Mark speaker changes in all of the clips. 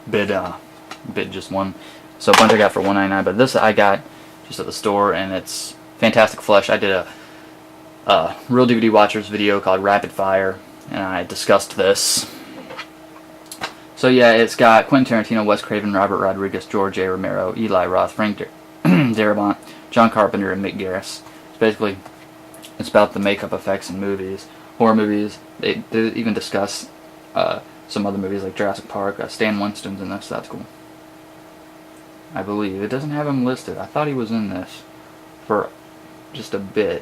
Speaker 1: bid just one. So a bunch I got for $1.99, but this I got just at the store, and it's fantastic flush. I did a Real DVD Watchers video called Rapid Fire, and I discussed this. So yeah, it's got Quentin Tarantino, Wes Craven, Robert Rodriguez, George A. Romero, Eli Roth, Frank Darabont, John Carpenter, and Mick Garris. Basically, it's about the makeup effects in movies, horror movies. They even discuss some other movies like Jurassic Park. Stan Winston's in this, so that's cool. I believe. It doesn't have him listed. I thought he was in this for just a bit,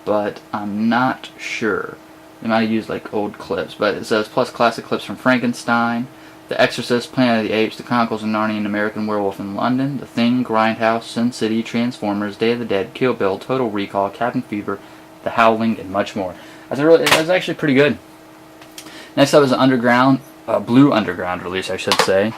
Speaker 1: but I'm not sure. They might have used like old clips, but it says plus classic clips from Frankenstein, The Exorcist, Planet of the Apes, The Chronicles of Narnia, and American Werewolf in London, The Thing, Grindhouse, Sin City, Transformers, Day of the Dead, Kill Bill, Total Recall, Cabin Fever, The Howling, and much more. That's actually pretty good. Next up is an underground, Blue Underground release, I should say.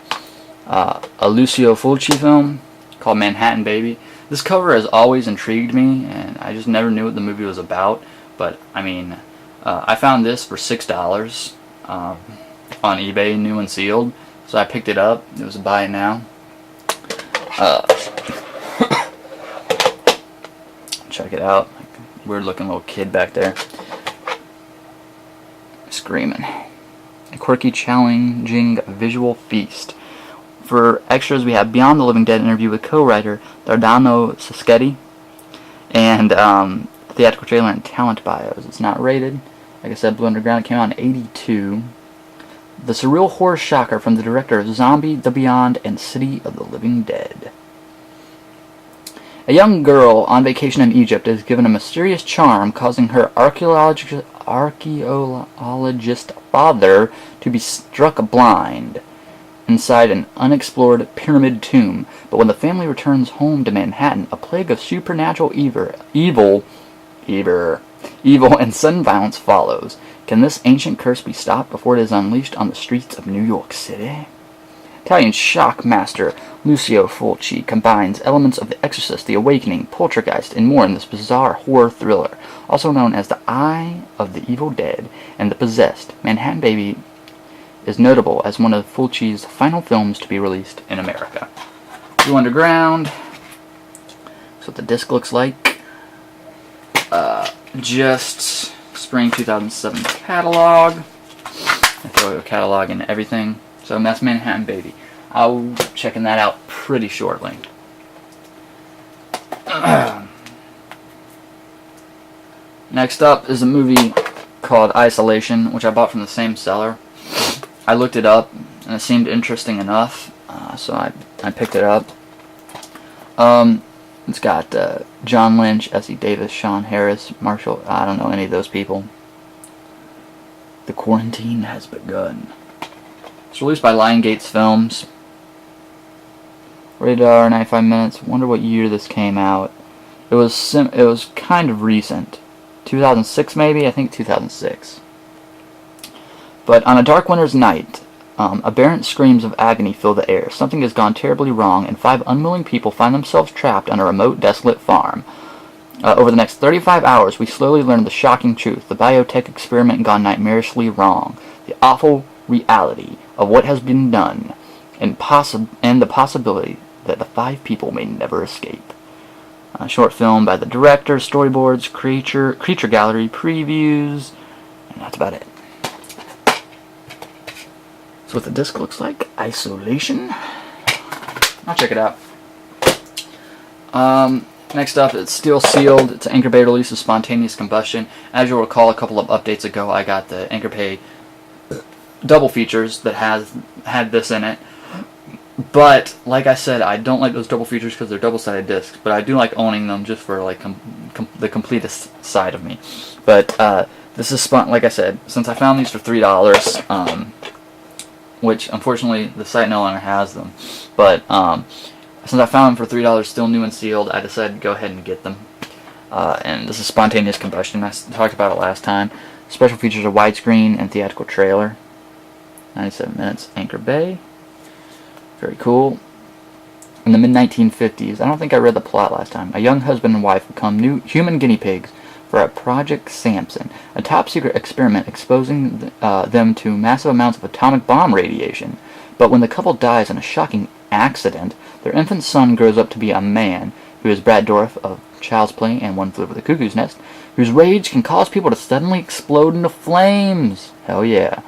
Speaker 1: A Lucio Fulci film called Manhattan Baby. This cover has always intrigued me, and I just never knew what the movie was about. But I mean, I found this for $6 on eBay, new and sealed. So I picked it up. It was a buy it now. Check it out. Weird looking little kid back there screaming. A quirky, challenging visual feast. For extras, we have Beyond the Living Dead interview with co-writer Dardano Saschetti, and theatrical trailer and talent bios. It's not rated. Like I said, Blue Underground came out in '82. The surreal horror shocker from the director of Zombie, The Beyond, and City of the Living Dead. A young girl on vacation in Egypt is given a mysterious charm causing her archaeologist father to be struck blind inside an unexplored pyramid tomb. But when the family returns home to Manhattan, a plague of supernatural evil and sudden violence follows. Can this ancient curse be stopped before it is unleashed on the streets of New York City? Italian shock master Lucio Fulci combines elements of The Exorcist, The Awakening, Poltergeist, and more in this bizarre horror thriller. Also known as The Eye of the Evil Dead and The Possessed, Manhattan Baby is notable as one of Fulci's final films to be released in America. Blue Underground. That's what the disc looks like. Just spring 2007 catalog. I throw a catalog in everything. So that's Manhattan Baby. I'll be checking that out pretty shortly. Next up is a movie called Isolation, which I bought from the same seller. I looked it up, and it seemed interesting enough, so I picked it up. It's got John Lynch, Essie Davis, Sean Harris, Marshall. I don't know any of those people. The quarantine has begun. It's released by Lion Gates Films. Rated R, 95 minutes. Wonder what year this came out. It was kind of recent. 2006 maybe? I think 2006. But on a dark winter's night, aberrant screams of agony fill the air. Something has gone terribly wrong, and 5 unwilling people find themselves trapped on a remote, desolate farm. Over the next 35 hours, we slowly learn the shocking truth. The biotech experiment gone nightmarishly wrong. The awful reality of what has been done, and the possibility that the 5 people may never escape. A short film by the director, storyboards, creature gallery, previews, and that's about it. That's what the disc looks like. Isolation. I'll check it out. Next up, it's still sealed. It's an Anchor Bay release of Spontaneous Combustion. As you'll recall, a couple of updates ago, I got the Anchor Bay double features that had this in it. But like I said, I don't like those double features because they're double-sided discs. But I do like owning them just for like the completest side of me. But this is like I said, since I found these for $3, which unfortunately the site no longer has them. But since I found them for $3, still new and sealed, I decided to go ahead and get them. And this is Spontaneous Combustion. I talked about it last time. Special features are widescreen and theatrical trailer. 97 minutes. Anchor Bay. Very cool. In the mid-1950s, I don't think I read the plot last time, a young husband and wife become new human guinea pigs for a Project Samson, a top-secret experiment exposing them to massive amounts of atomic bomb radiation. But when the couple dies in a shocking accident, their infant son grows up to be a man who is Brad Dourif of Child's Play and One Flew Over the Cuckoo's Nest, whose rage can cause people to suddenly explode into flames. Hell yeah.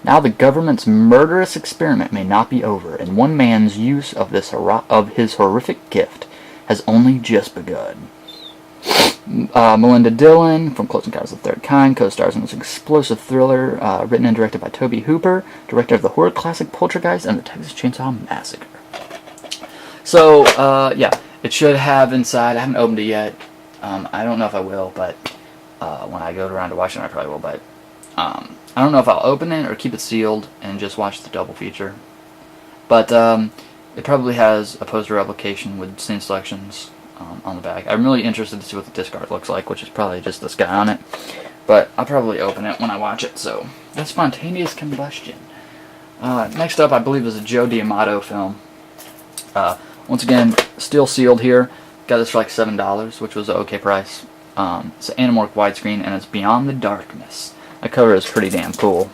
Speaker 1: Now the government's murderous experiment may not be over, and one man's use of his horrific gift has only just begun. Melinda Dillon from Close Encounters of the Third Kind co-stars in this explosive thriller written and directed by Tobe Hooper, director of the horror classic Poltergeist and the Texas Chainsaw Massacre. So, yeah, it should have inside. I haven't opened it yet. I don't know if I will, but when I go around to watch it, I probably will. But I don't know if I'll open it or keep it sealed and just watch the double feature. But it probably has a poster replication with scene selections on the back. I'm really interested to see what the disc art looks like, which is probably just this guy on it. But I'll probably open it when I watch it. So that's Spontaneous Combustion. Next up, I believe, is a Joe D'Amato film. Once again, still sealed here. Got this for like $7, which was an okay price. It's an anamorphic widescreen, and it's Beyond the Darkness. The cover is pretty damn cool.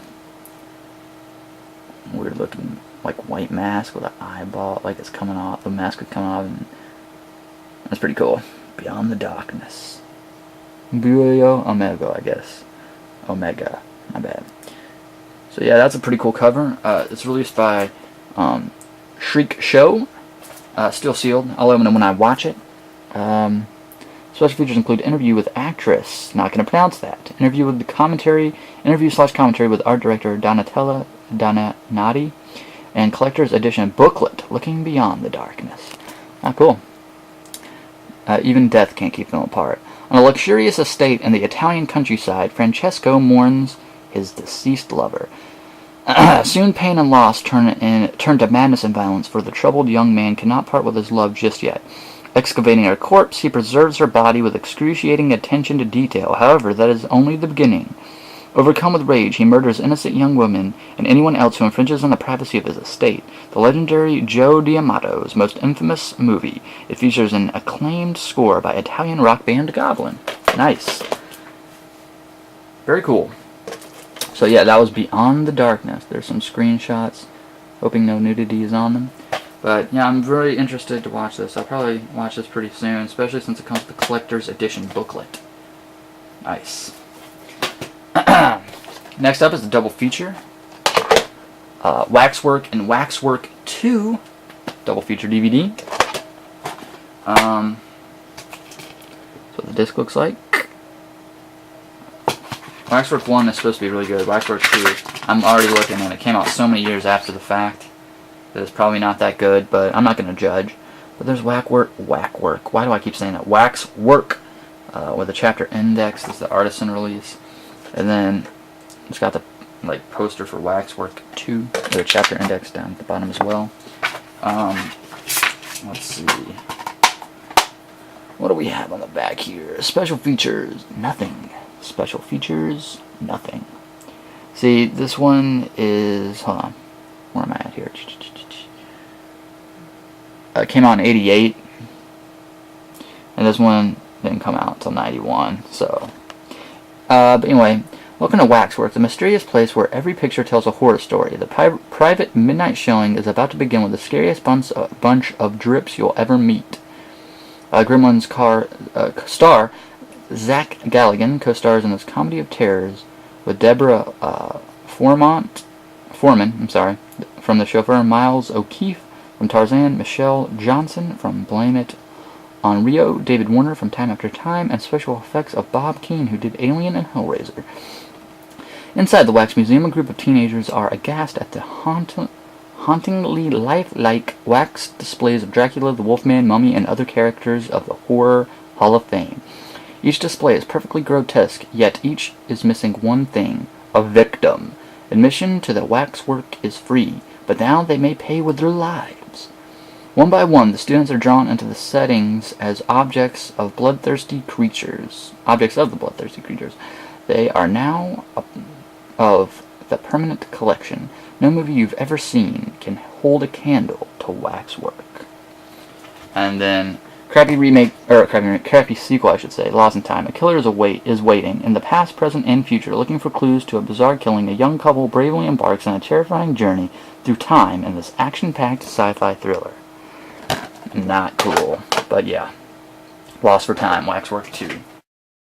Speaker 1: Weird looking, like, white mask with an eyeball, like it's coming off. The mask is coming off, and that's pretty cool. Beyond the Darkness. Buio Omega, I guess. Omega. My bad. So yeah, that's a pretty cool cover. It's released by Shriek Show. Still sealed. I'll open it when I watch it. Special features include interview with actress, not going to pronounce that. Interview / commentary with art director Donatella Donati, and collector's edition booklet, Looking Beyond the Darkness. Ah, cool. Even death can't keep them apart. On a luxurious estate in the Italian countryside, Francesco mourns his deceased lover. Soon pain and loss turn to madness and violence, for the troubled young man cannot part with his love just yet. Excavating her corpse, he preserves her body with excruciating attention to detail. However, that is only the beginning. Overcome with rage, he murders innocent young women and anyone else who infringes on the privacy of his estate. The legendary Joe D'Amato's most infamous movie. It features an acclaimed score by Italian rock band Goblin. Nice. Very cool. So yeah, that was Beyond the Darkness. There's some screenshots. Hoping no nudity is on them. But yeah, I'm very interested to watch this. I'll probably watch this pretty soon, especially since it comes with the collector's edition booklet. Nice. Next up is the double feature. Waxwork and Waxwork 2 double feature DVD. That's what the disc looks like. Waxwork 1 is supposed to be really good. Waxwork 2, I'm already looking, and it came out so many years after the fact that it's probably not that good, but I'm not going to judge. But there's Waxwork. Why do I keep saying that? Waxwork with a chapter index. This is the artisan release. And then it's got the poster for Waxwork 2 with a chapter index down at the bottom as well. Let's see. What do we have on the back here? Special features, nothing. Special features, nothing. See, this one is, hold on, where am I at here? It came out in 88, and this one didn't come out until 91, so. But anyway, welcome to Waxwork, the mysterious place where every picture tells a horror story. The private midnight showing is about to begin with the scariest bunch of drips you'll ever meet. Gremlin's star Zach Galligan co-stars in this comedy of terrors with Deborah Foreman, from The Chauffeur, Miles O'Keefe from Tarzan, Michelle Johnson from Blame It on Rio, David Warner from Time After Time, and special effects of Bob Keane, who did Alien and Hellraiser. Inside the Wax Museum, a group of teenagers are aghast at the hauntingly lifelike wax displays of Dracula, the Wolfman, Mummy, and other characters of the Horror Hall of Fame. Each display is perfectly grotesque, yet each is missing one thing: a victim. Admission to the Waxwork is free, but now they may pay with their lives. One by one, the students are drawn into the settings as objects of the bloodthirsty creatures. They are now of the permanent collection. No movie you've ever seen can hold a candle to Waxwork. And then Crappy remake, or crappy sequel, I should say. Lost in Time. A killer is waiting in the past, present, and future, looking for clues to a bizarre killing. A young couple bravely embarks on a terrifying journey through time in this action-packed sci-fi thriller. Not cool, but yeah. Lost for Time, Waxwork 2.